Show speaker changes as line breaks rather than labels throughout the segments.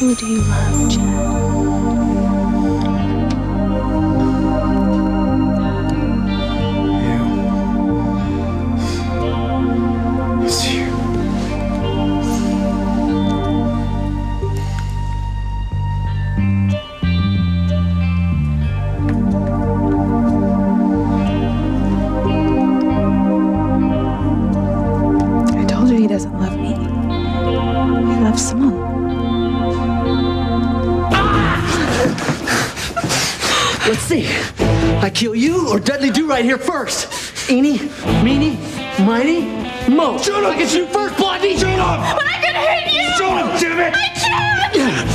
Who do you love, Chad? He doesn't love me. He loves Simone.
Let's see. I kill you or Dudley do right here first. Eeny, meeny, miny, mo.
Shoot him! It's you first, Blondie! Shoot him!
But I can hit you!
Shoot him, damn it!
I can't!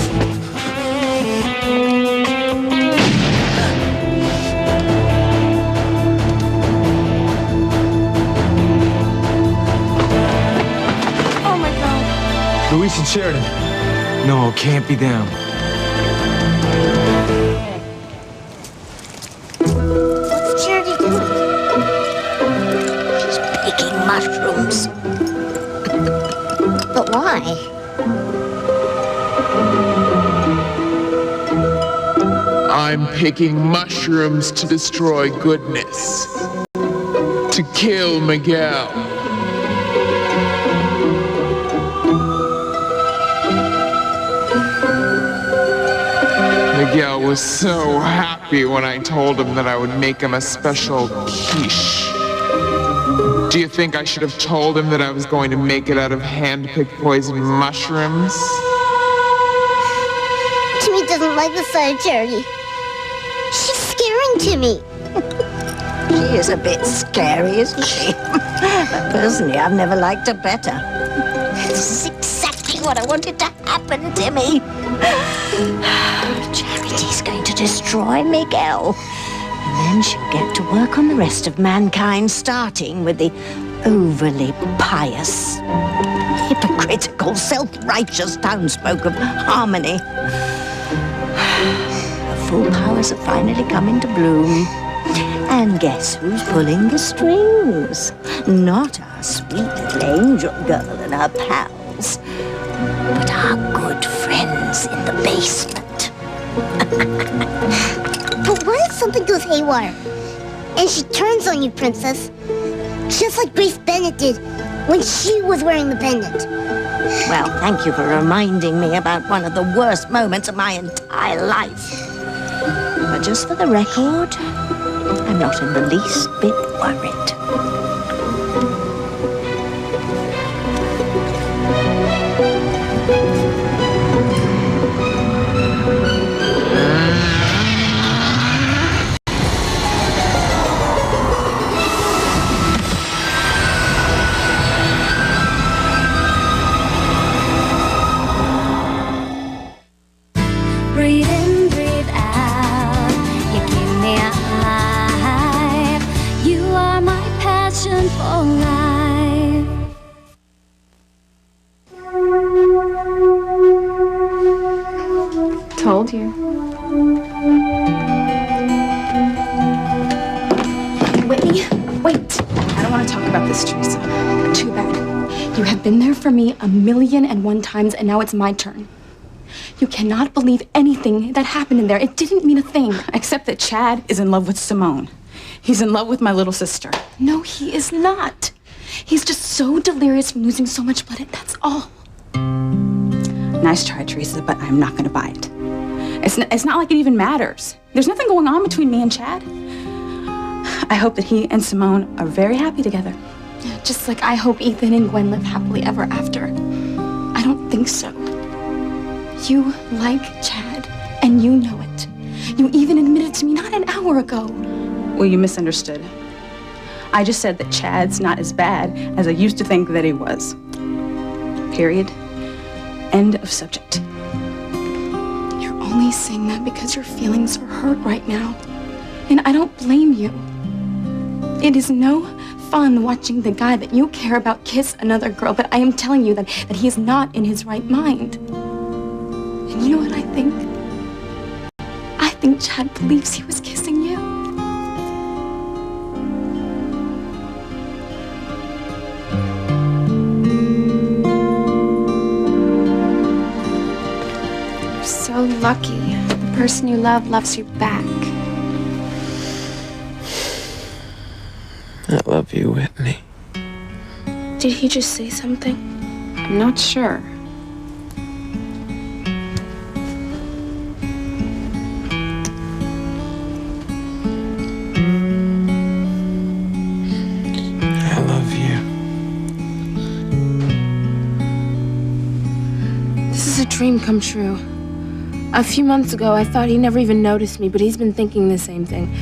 Luis and Sheridan. No, can't be them.
What's Charity doing? She's picking mushrooms. But why?
I'm picking mushrooms to destroy goodness. To kill Miguel. Miguel was so happy when I told him that I would make him a special quiche. Do you think I should have told him that I was going to make it out of hand-picked poisoned mushrooms?
Timmy doesn't like the sight of Charity. She's scaring Timmy.
She is a bit scary, isn't she? But personally, I've never liked her better.
This is exactly what I wanted to happen, Timmy.
Charity's going to destroy Miguel. And then she'll get to work on the rest of mankind, starting with the overly pious, hypocritical, self-righteous townsfolk of Harmony. Her full powers have finally come into bloom. And guess who's pulling the strings? Not our sweet little angel girl and her pals, but our good friends in the basement.
But what if something goes haywire? And she turns on you, Princess. Just like Grace Bennett did when she was wearing the pendant.
Well, thank you for reminding me about one of the worst moments of my entire life. But just for the record, I'm not in the least bit worried.
Breathe in, breathe out. You keep me alive. You are my passion for life.
Told you. Whitney, wait. I don't want to talk about this, Teresa. Too bad. You have been there for me 1,000,001 times, and now it's my turn. You cannot believe anything that happened in there. It didn't mean a thing.
Except that Chad is in love with Simone. He's in love with my little sister.
No, he is not. He's just so delirious from losing so much blood, and that's all.
Nice try, Teresa, but I'm not going to buy it. It's not like it even matters. There's nothing going on between me and Chad. I hope that he and Simone are very happy together.
Just like I hope Ethan and Gwen live happily ever after. I don't think so. You like Chad, and you know it. You even admitted to me not an hour ago.
Well, you misunderstood. I just said that Chad's not as bad as I used to think that he was. Period. End of subject.
You're only saying that because your feelings are hurt right now. And I don't blame you. It is no fun watching the guy that you care about kiss another girl, but I am telling you that he is not in his right mind. And you know what I think? I think Chad believes he was kissing you. lucky. The person you love loves you back.
I love you, Whitney.
Did he just say something? I'm not sure.
I love you.
This is a dream come true. A few months ago, I thought he never even noticed me, but he's been thinking the same thing.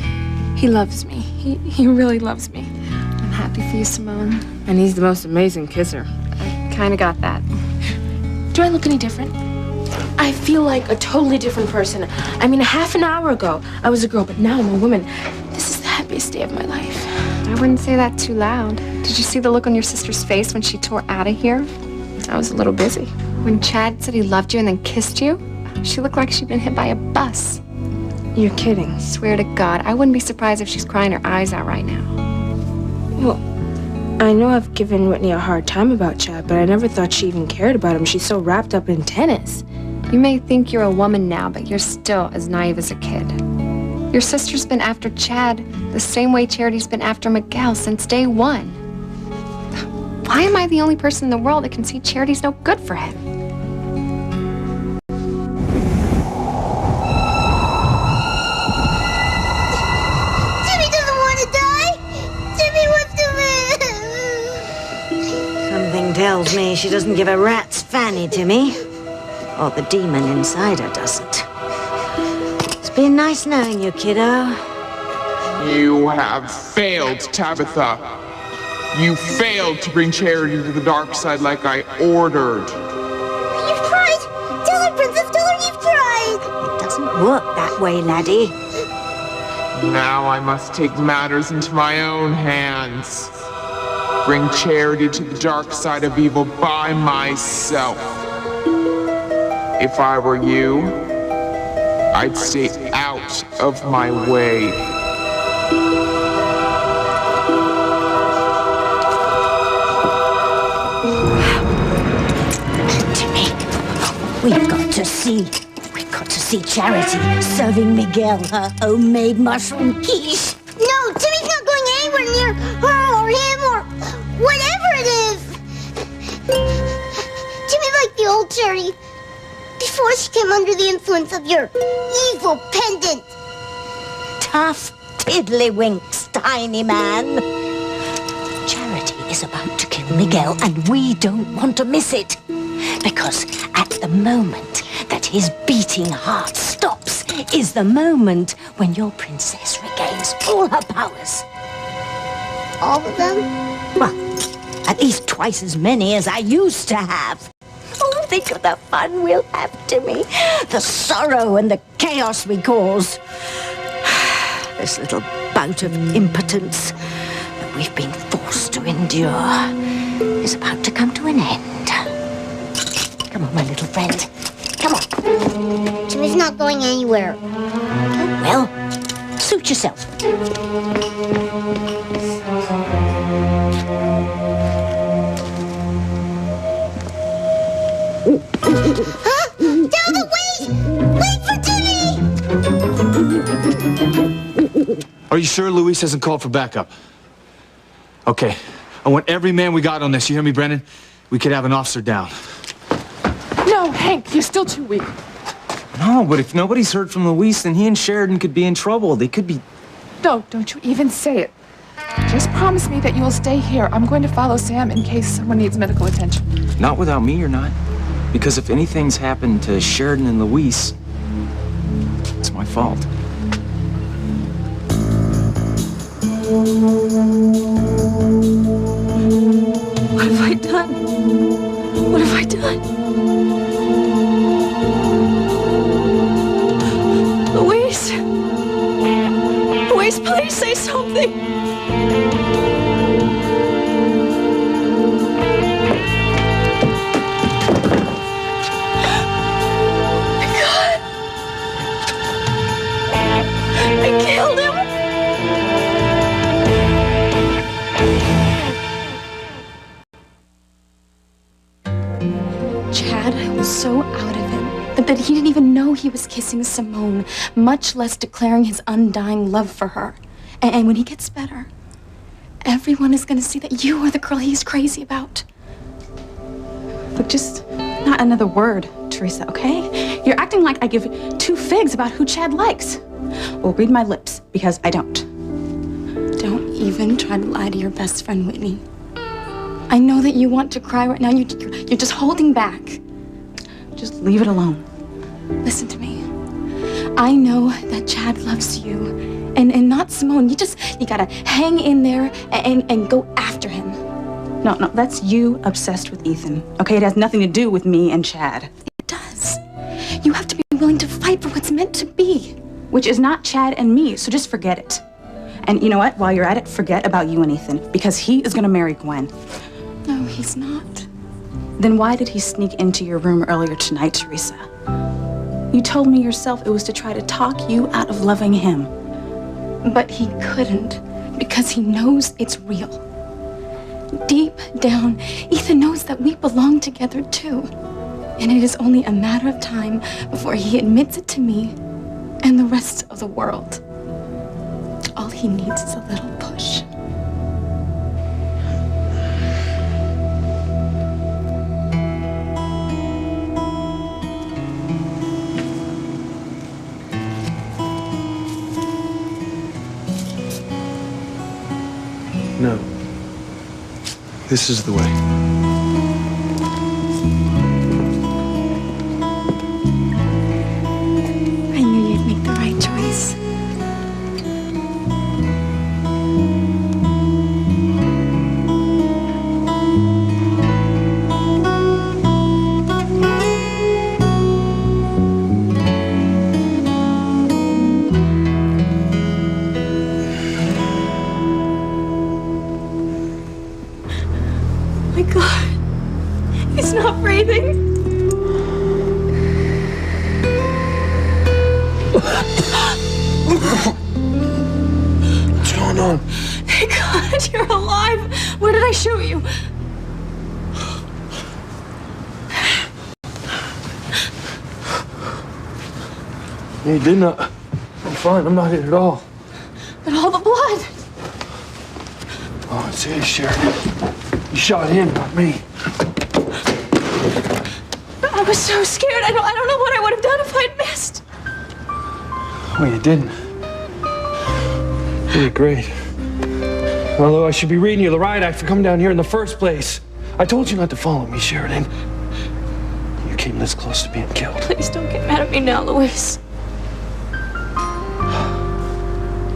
He loves me. He really loves me.
I'm happy for you, Simone.
And he's the most amazing kisser.
I kind of got that.
Do I look any different? I feel like a totally different person. I mean, half an hour ago, I was a girl, but now I'm a woman. This is the happiest day of my life.
I wouldn't say that too loud. Did you see the look on your sister's face when she tore out of here? I was a little busy. When Chad said he loved you and then kissed you, she looked like she'd been hit by a bus.
You're kidding.
Swear to God, I wouldn't be surprised if she's crying her eyes out right now.
Well, I know I've given Whitney a hard time about Chad, but I never thought she even cared about him. She's so wrapped up in tennis.
You may think you're a woman now, but you're still as naive as a kid. Your sister's been after Chad the same way Charity's been after Miguel since day one. Why am I the only person in the world that can see Charity's no good for him?
Jimmy doesn't want to die. Jimmy wants to live.
Something tells me she doesn't give a rat's fanny to me. Or the demon inside her doesn't. It's been nice knowing you, kiddo.
You have failed, Tabitha. You failed to bring Charity to the dark side like I ordered.
You've tried. Tell her, Princess. Tell her you've tried.
It doesn't work that way, laddie.
Now I must take matters into my own hands. Bring Charity to the dark side of evil by myself. If I were you, I'd stay out of my way.
We've got to see Charity serving Miguel her homemade mushroom quiche.
No, Timmy's not going anywhere near her or him or whatever it is. Timmy liked the old Charity before she came under the influence of your evil pendant.
Tough tiddlywinks, tiny man. Charity is about to kill Miguel, and we don't want to miss it. Because at the moment that his beating heart stops is the moment when your princess regains all her powers.
All of them?
Well, at least twice as many as I used to have. Oh, think of the fun we'll have, Timmy. The sorrow and the chaos we cause. This little bout of impotence that we've been forced to endure is about to come to an end. Come on, my little friend. Come on.
Timmy's not going anywhere.
Well, suit yourself.
Huh? Zelda, wait! Wait for Timmy!
Are you sure Luis hasn't called for backup? Okay. I want every man we got on this. You hear me, Brennan? We could have an officer down.
No, Hank, you're still too weak.
No, but if nobody's heard from Luis, then he and Sheridan could be in trouble. They could be...
No, don't you even say it. Just promise me that you will stay here. I'm going to follow Sam in case someone needs medical attention.
Not without me, you're not. Because if anything's happened to Sheridan and Luis, it's my fault.
What have I done? What have I done? Luis? Luis, please say something. God. I killed him. Chad was so out of it. That he didn't even know he was kissing Simone, much less declaring his undying love for her. And when he gets better, everyone is going to see that you are the girl he's crazy about.
Look, just not another word, Teresa, okay? You're acting like I give two figs about who Chad likes. Well, read my lips, because I don't.
Don't even try to lie to your best friend, Whitney. I know that you want to cry right now. You're just holding back.
Just leave it alone.
Listen to me. I know that Chad loves you, and not Simone. You gotta hang in there and go after him.
No, that's you obsessed with Ethan. Okay, it has nothing to do with me and Chad.
It does. You have to be willing to fight for what's meant to be.
Which is not Chad and me, so just forget it. And you know what? While you're at it, forget about you and Ethan, because he is gonna marry Gwen.
No, he's not.
Then why did he sneak into your room earlier tonight, Teresa? You told me yourself it was to try to talk you out of loving him.
But he couldn't, because he knows it's real. Deep down, Ethan knows that we belong together too. And it is only a matter of time before he admits it to me and the rest of the world. All he needs is a little push.
No. This is the way.
I knew you'd make the right choice. Oh my God, he's not breathing.
What's going on?
Thank God you're alive. Where did I shoot you?
You did not. I'm fine. I'm not hit at all.
But all the blood.
Oh, it's his, Sheridan. You shot him, not me.
I was so scared. I don't know what I would have done if I'd missed.
Well, you didn't. You did great. Although I should be reading you the riot act for coming down here in the first place. I told you not to follow me, Sheridan. You came this close to being killed.
Please don't get mad at me now, Luis.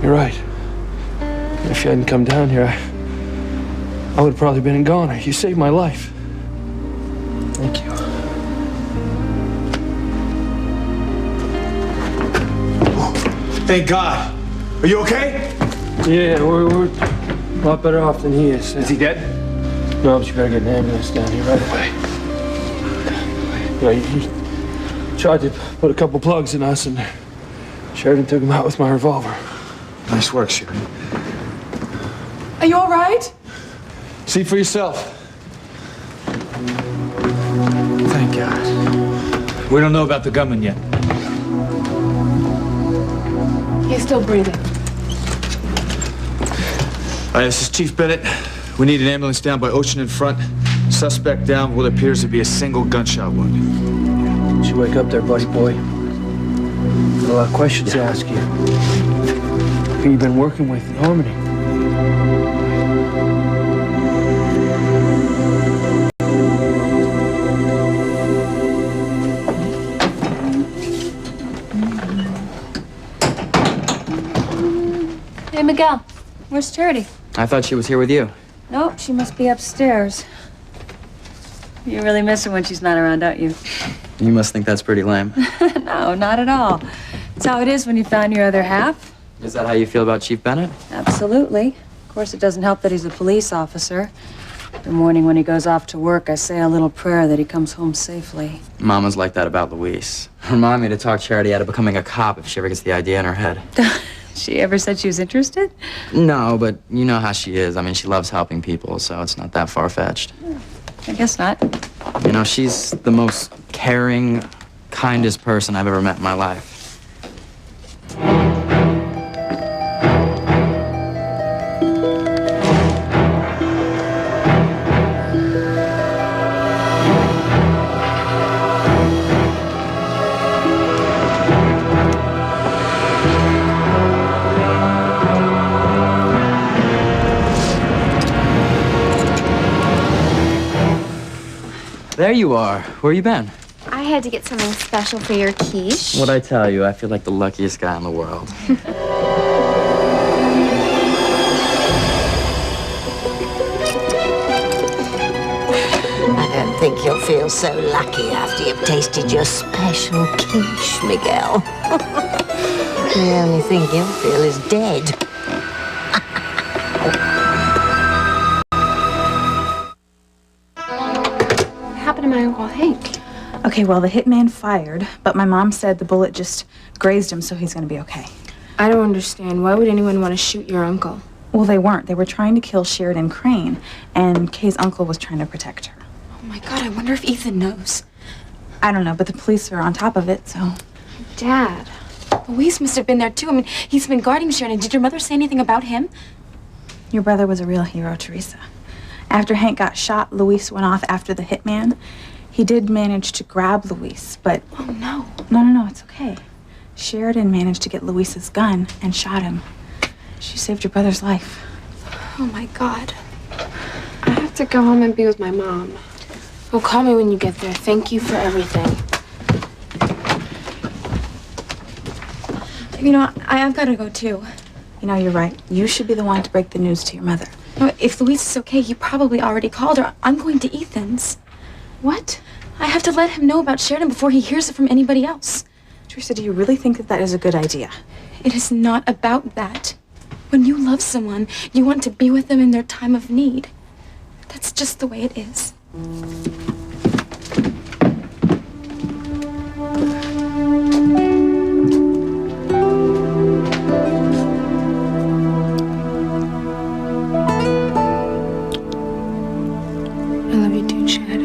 You're right. If you hadn't come down here, I would have probably been a goner. You saved my life. Thank you.
Thank God. Are you okay?
Yeah, we're a lot better off than he is.
Is he dead?
No, but you better get an ambulance down here right away. Yeah, you tried to put a couple plugs in us, and Sheridan took him out with my revolver.
Nice work, Sheridan.
Are you all right?
See for yourself. Thank God. We don't know about the gunman yet.
He's still breathing.
All right, this is Chief Bennett. We need an ambulance down by Ocean in front. Suspect down with what appears to be a single gunshot wound.
Did you wake up there, buddy boy? Got a lot of questions to ask you. Who you been working with in Harmony?
Hey, Miguel. Where's Charity?
I thought she was here with you.
Nope, she must be upstairs. You really miss her when she's not around, don't you?
You must think that's pretty lame.
No, not at all. It's how it is when you found your other half.
Is that how you feel about Chief Bennett?
Absolutely. Of course, it doesn't help that he's a police officer. Every morning when he goes off to work, I say a little prayer that he comes home safely.
Mama's like that about Luis. Remind me to talk Charity out of becoming a cop if she ever gets the idea in her head.
She ever said she was interested?
No, but you know how she is. I mean, she loves helping people, so it's not that far-fetched.
I guess not.
You know, she's the most caring, kindest person I've ever met in my life. There you are. Where you been?
I had to get something special for your quiche.
What'd I tell you? I feel like the luckiest guy in the world.
I don't think you'll feel so lucky after you've tasted your special quiche, Miguel. The only thing you'll feel is dead.
What happened to my Uncle Hank?
Okay, well, the hitman fired, but my mom said the bullet just grazed him, so he's gonna be okay.
I don't understand. Why would anyone want to shoot your uncle?
Well, they weren't. They were trying to kill Sheridan Crane, and Kay's uncle was trying to protect her.
Oh my God, I wonder if Ethan knows.
I don't know, but the police are on top of it, so...
Dad.
Luis must have been there, too. I mean, he's been guarding Sheridan. Did your mother say anything about him?
Your brother was a real hero, Teresa. After Hank got shot, Luis went off after the hitman. He did manage to grab Luis, but...
Oh, no.
No, it's okay. Sheridan managed to get Luis's gun and shot him. She saved your brother's life.
Oh, my God.
I have to go home and be with my mom. Well, call me when you get there. Thank you for everything.
You know, I've got to go, too.
You know, you're right. You should be the one to break the news to your mother.
No, if Luis is okay, he probably already called her. I'm going to Ethan's.
What?
I have to let him know about Sheridan before he hears it from anybody else.
Teresa, do you really think that that is a good idea?
It is not about that. When you love someone, you want to be with them in their time of need. That's just the way it is.
I love you too, Chad.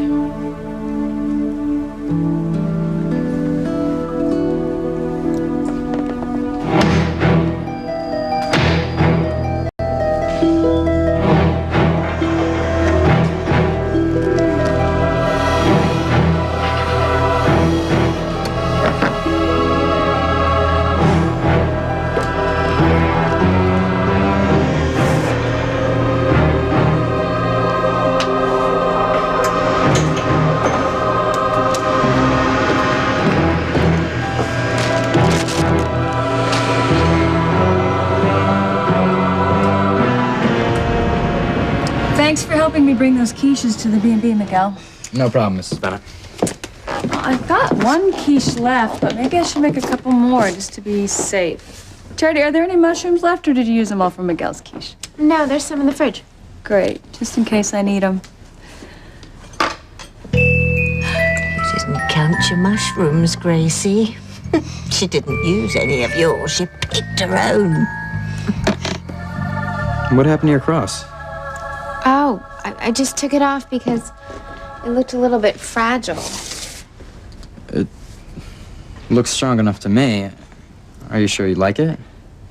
Thanks for helping me bring those quiches to the B&B, Miguel.
No problem, Mrs. Bennett.
Well, I've got one quiche left, but maybe I should make a couple more just to be safe. Charity, are there any mushrooms left, or did you use them all from Miguel's quiche?
No, there's some in the fridge.
Great, just in case I need them.
You didn't count your mushrooms, Gracie. She didn't use any of yours. She picked her own.
What happened to your cross?
Oh, I just took it off because it looked a little bit fragile.
It looks strong enough to me. Are you sure you like it?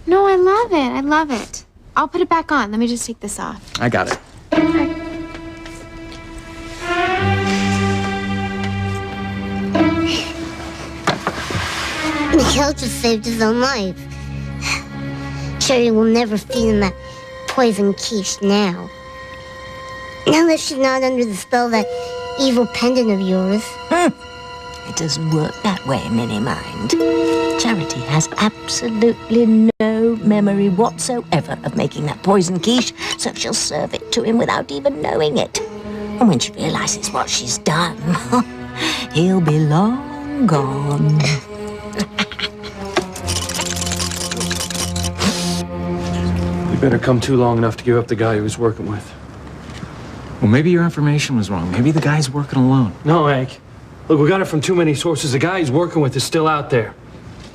No, I love it. I love it. I'll put it back on. Let me just take this off.
I got it.
Okay.
Miguel just saved his own life. Sherry will never feed him that poison quiche now. Now that she's not under the spell of that evil pendant of yours.
It doesn't work that way, Minnie Mind. Charity has absolutely no memory whatsoever of making that poison quiche, so she'll serve it to him without even knowing it. And when she realizes what she's done, he'll be long gone.
You better come too long enough to give up the guy he was working with.
Well, maybe your information was wrong. Maybe the guy's working alone.
No, Hank. Look, we got it from too many sources. The guy he's working with is still out there.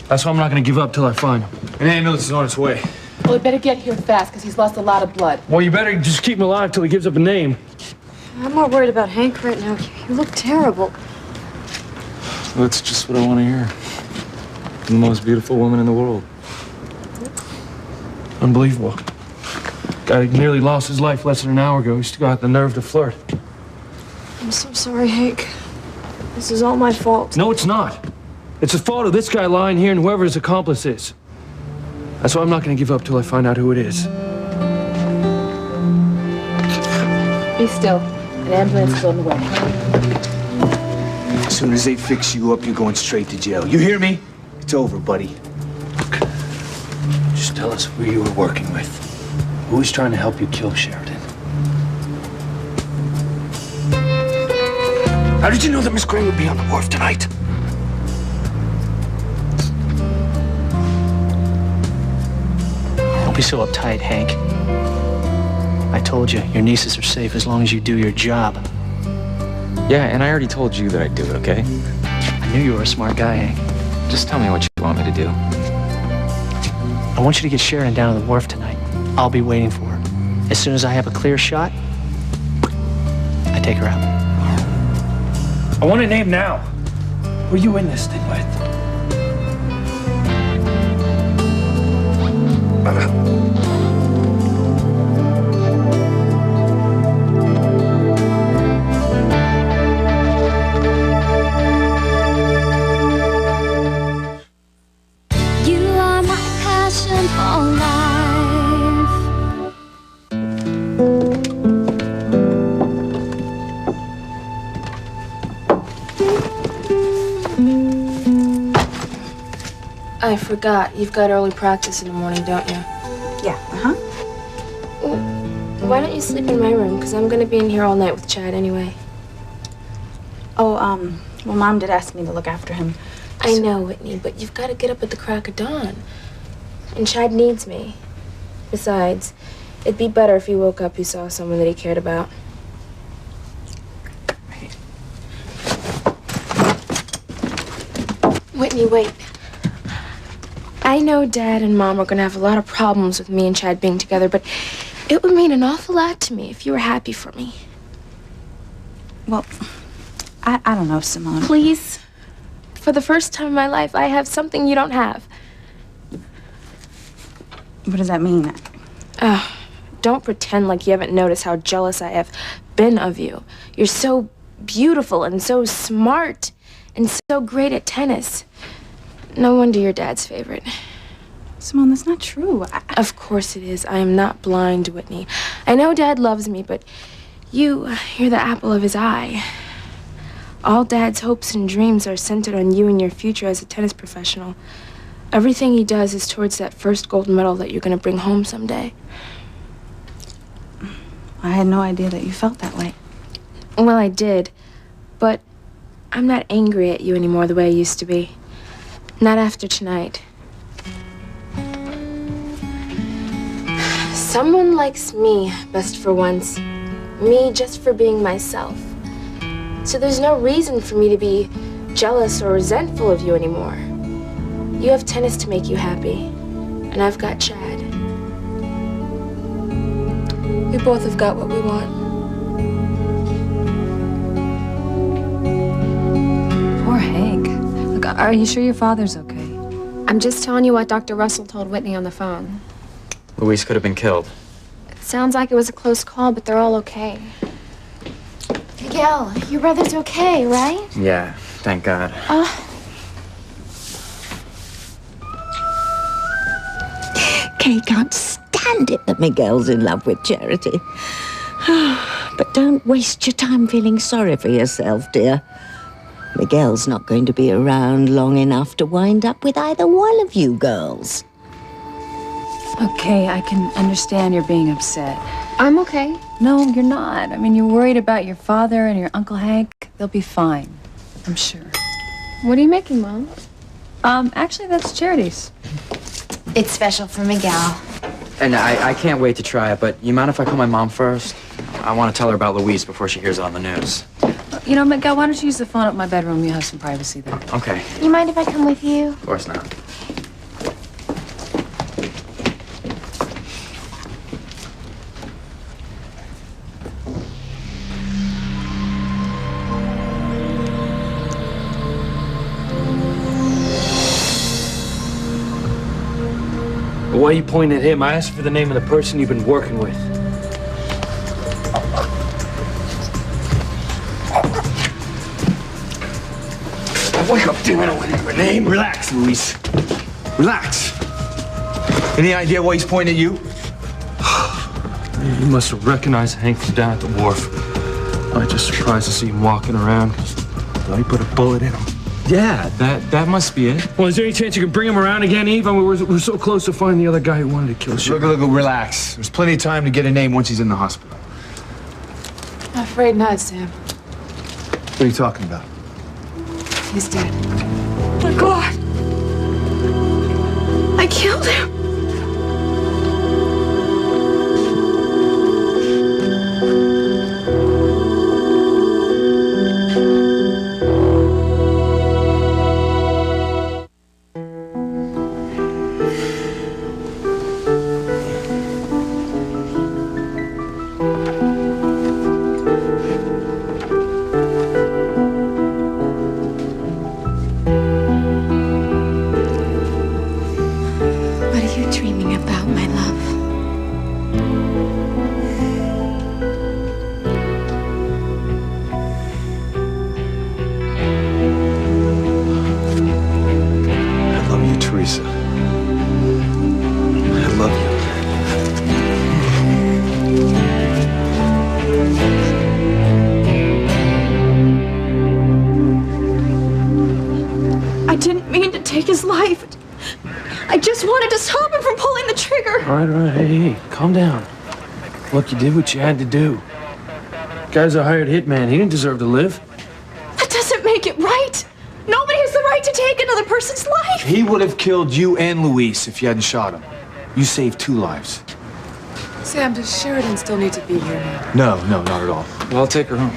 That's why I'm not gonna give up till I find him.
An ambulance is on its way.
Well, we better get here fast, because he's lost a lot of blood.
Well, you better just keep him alive till he gives up a name.
I'm more worried about Hank right now. You look terrible.
Well, that's just what I want to hear. The most beautiful woman in the world.
Unbelievable. Guy nearly lost his life less than an hour ago. He still got the nerve to flirt.
I'm so sorry, Hank. This is all my fault.
No, it's not. It's the fault of this guy lying here and whoever his accomplice is. That's why I'm not going to give up till I find out who it is.
Be still. An ambulance is on the way.
As soon as they fix you up, you're going straight to jail. You hear me? It's over, buddy.
Just tell us who you were working with. Who was trying to help you kill Sheridan? How did you know that Miss Gray would be on the wharf tonight?
Don't be so uptight, Hank. I told you, your nieces are safe as long as you do your job.
Yeah, and I already told you that I'd do it, okay?
I knew you were a smart guy, Hank.
Just tell me what you want me to do.
I want you to get Sheridan down to the wharf tonight. I'll be waiting for her. As soon as I have a clear shot, I take her out.
I want a name now. Who are you in this thing with?
You are my passion for life.
I forgot. You've got early practice in the morning, don't you?
Yeah, uh-huh.
Why don't you sleep in my room? Because I'm going to be in here all night with Chad anyway.
Oh, well, Mom did ask me to look after him.
I know, Whitney, but you've got to get up at the crack of dawn. And Chad needs me. Besides, it'd be better if he woke up, he saw someone that he cared about. Whitney, wait. I know Dad and Mom are going to have a lot of problems with me and Chad being together, but it would mean an awful lot to me if you were happy for me.
Well, I don't know, Simone.
Please? For the first time in my life, I have something you don't have.
What does that mean?
Don't pretend like you haven't noticed how jealous I have been of you. You're so beautiful and so smart and so great at tennis. No wonder you're Dad's favorite.
Simone, that's not true.
Of course it is. I am not blind, Whitney. I know Dad loves me, but you're the apple of his eye. All Dad's hopes and dreams are centered on you and your future as a tennis professional. Everything he does is towards that first gold medal that you're going to bring home someday.
I had no idea that you felt that way.
Well, I did, but I'm not angry at you anymore the way I used to be. Not after tonight. Someone likes me best for once. Me just for being myself. So there's no reason for me to be jealous or resentful of you anymore. You have tennis to make you happy, and I've got Chad. We both have got what we want.
Poor Hank. Look, are you sure your father's okay?
I'm just telling you what Dr. Russell told Whitney on the phone.
Louise could have been killed.
It sounds like it was a close call, but they're all okay.
Miguel, your brother's okay, right?
Yeah, thank God.
Kay can't stand it that Miguel's in love with Charity. But don't waste your time feeling sorry for yourself, dear. Miguel's not going to be around long enough to wind up with either one of you girls.
Okay, I can understand you're being upset.
I'm okay.
No, you're not. I mean, you're worried about your father and your Uncle Hank. They'll be fine, I'm sure.
What are you making, Mom?
Actually, that's Charity's.
It's special for Miguel.
And I can't wait to try it, but you mind if I call my mom first? I want to tell her about Louise before she hears it on the news.
You know, Miguel, why don't you use the phone at my bedroom? You have some privacy there.
Okay.
You mind if I come with you?
Of course not.
Why are you pointing at him? I asked for the name of the person you've been working with.
Wake up, damn it, I want your name. Relax, Luis. Relax. Any idea why he's pointing at you?
He must have recognized Hank from down at the wharf. I was just surprised to see him walking around. Thought he put a bullet in him.
Yeah, that must be it.
Well, is there any chance you can bring him around again, Eve? I mean, we're so close to finding the other guy who wanted to kill Shirley.
Look, relax. There's plenty of time to get a name once he's in the hospital.
I'm afraid not, Sam.
What are you talking about?
He's dead.
Oh my God! I killed him! What are you dreaming about, my love?
I love you, Teresa. I love you.
I didn't mean to take his life. I just wanted to stop him from pulling the trigger.
All right, hey, calm down. Look, you did what you had to do. Guy's a hired hitman. He didn't deserve to live.
That doesn't make it right. Nobody has the right to take another person's life.
He would have killed you and Luis if you hadn't shot him. You saved 2 lives.
Sam, does Sheridan still need to be here now?
No, not at all.
Well, I'll take her home.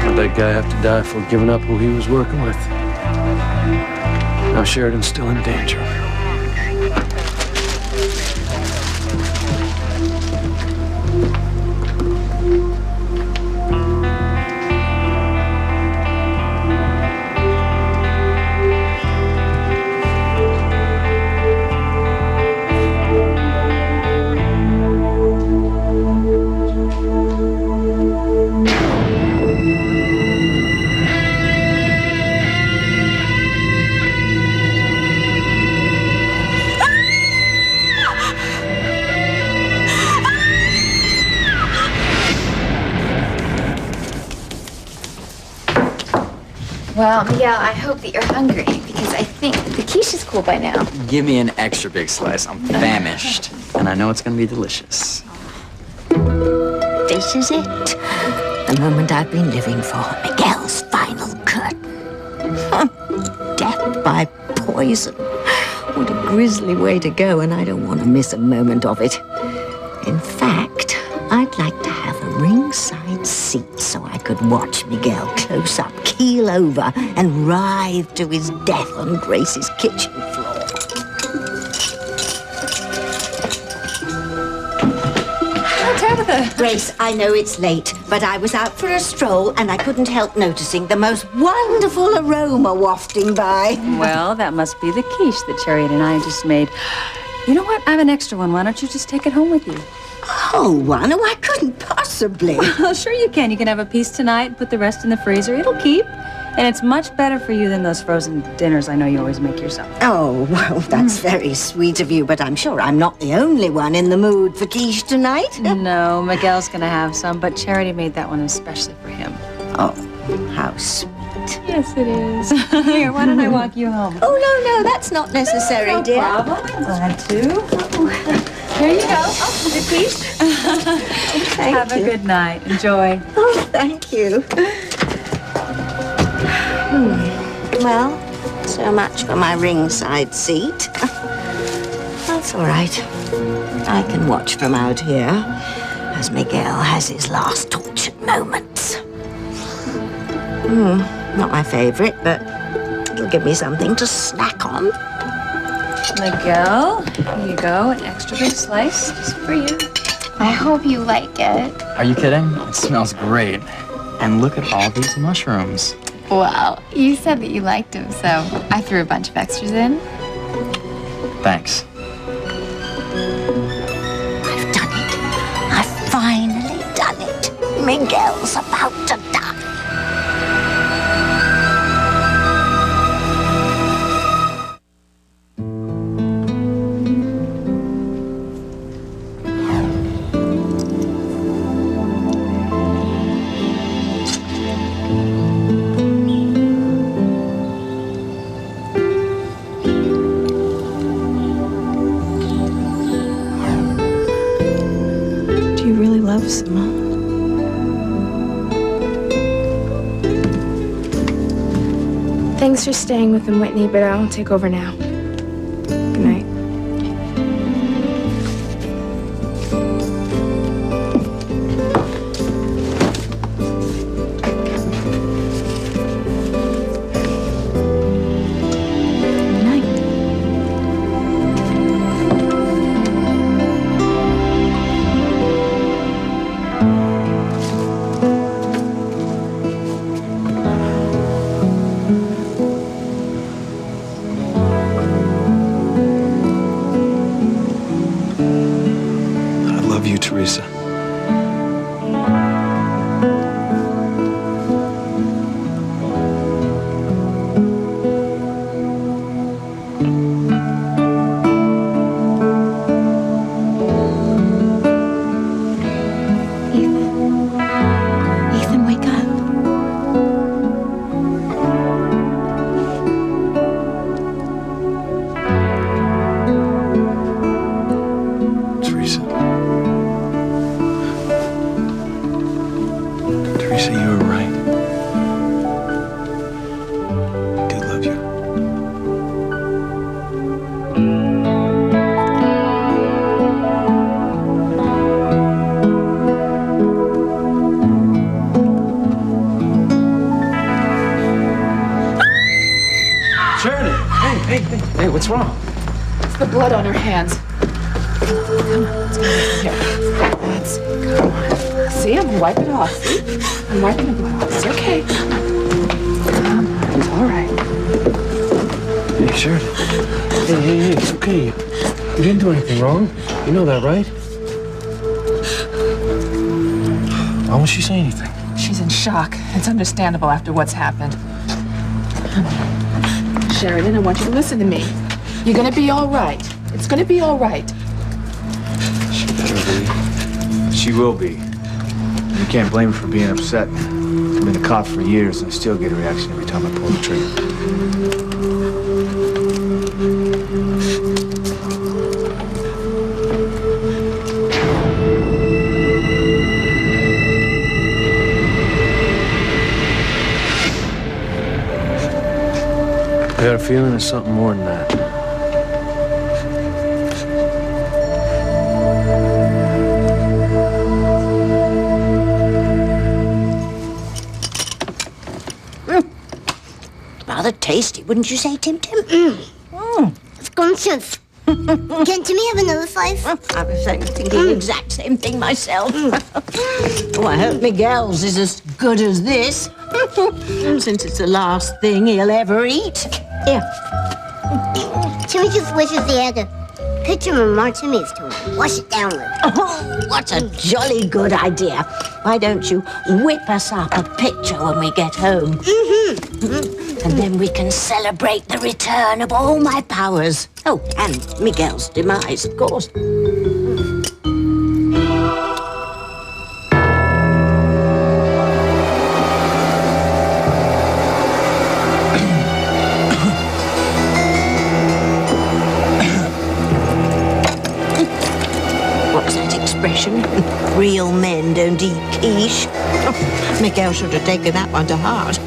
How'd that guy have to die for giving up who he was working with? Now Sheridan's still in danger.
Well, Miguel, I hope that you're hungry because I think the quiche is cool by now.
Give me an extra big slice. I'm famished. And I know it's gonna be delicious.
This is it. The moment I've been living for. Miguel's final curtain. Death by poison. What a grisly way to go, and I don't want to miss a moment of it. In fact, I'd like to have a ringside seat so I could watch Miguel close up, keel over, and writhe to his death on Grace's kitchen floor.
Oh, Tabitha.
Grace, I know it's late, but I was out for a stroll and I couldn't help noticing the most wonderful aroma wafting by.
Well, that must be the quiche that Chariot and I just made. You know what? I have an extra one. Why don't you just take it home with you?
Oh, one? Oh, I couldn't possibly.
Well, sure you can. You can have a piece tonight and put the rest in the freezer. It'll keep. And it's much better for you than those frozen dinners I know you always make yourself.
Oh, well, that's very sweet of you, but I'm sure I'm not the only one in the mood for quiche tonight.
No, Miguel's gonna have some, but Charity made that one especially for him.
Oh, how sweet.
Yes, it is. Here, why don't I walk you home?
Oh, no, that's not necessary,
no
dear.
problem. I'm glad to. Here you go. Oh, the quiche. Have a good night. Enjoy.
Oh, thank you. Well, so much for my ringside seat. That's all right. I can watch from out here as Miguel has his last tortured moments. Not my favorite, but it'll give me something to snack on.
Miguel, here you go. An extra big slice just for you.
I hope you like it.
Are you kidding? It smells great. And look at all these mushrooms.
Well, you said that you liked him, so I threw a bunch of extras in.
Thanks.
I've done it. I've finally done it. Miguel's about to die.
Do you really love Simone?
Thanks for staying with him, Whitney, but I'll take over now. Good night.
I love you, Teresa.
Ethan, wake up.
Teresa. Teresa, you were right. I do love you.
Sheridan! Hey, what's wrong?
It's the blood on her hands. Come on, let's get it here. Come on. See, I'm gonna wipe it off. See? I'm wiping the blood off. It's okay. Come on. Come on. It's all right.
Hey, Sheridan. Hey, it's okay. You didn't do anything wrong. You know that, right? Why won't she say anything?
She's in shock. It's understandable after what's happened. Come on. Sheridan, I want you to listen to me. You're gonna be all right. It's gonna be all right.
She better be.
She will be. You can't blame her for being upset. I've been a cop for years and I still get a reaction every time I pull the trigger.
I got a feeling it's something more than that.
Rather tasty, wouldn't you say, Tim Tim?
Scrumptious. Can Timmy have another slice?
I was thinking the exact same thing myself. Oh, I hope Miguel's is as good as this. Since it's the last thing he'll ever eat. Here.
Timmy just wishes he had a picture of Martinis to him. Wash it down with.
Oh, what a jolly good idea. Why don't you whip us up a picture when we get home? And then we can celebrate the return of all my powers. Oh, and Miguel's demise, of course. What's that expression? Real men don't eat quiche. Miguel should have taken that one to heart.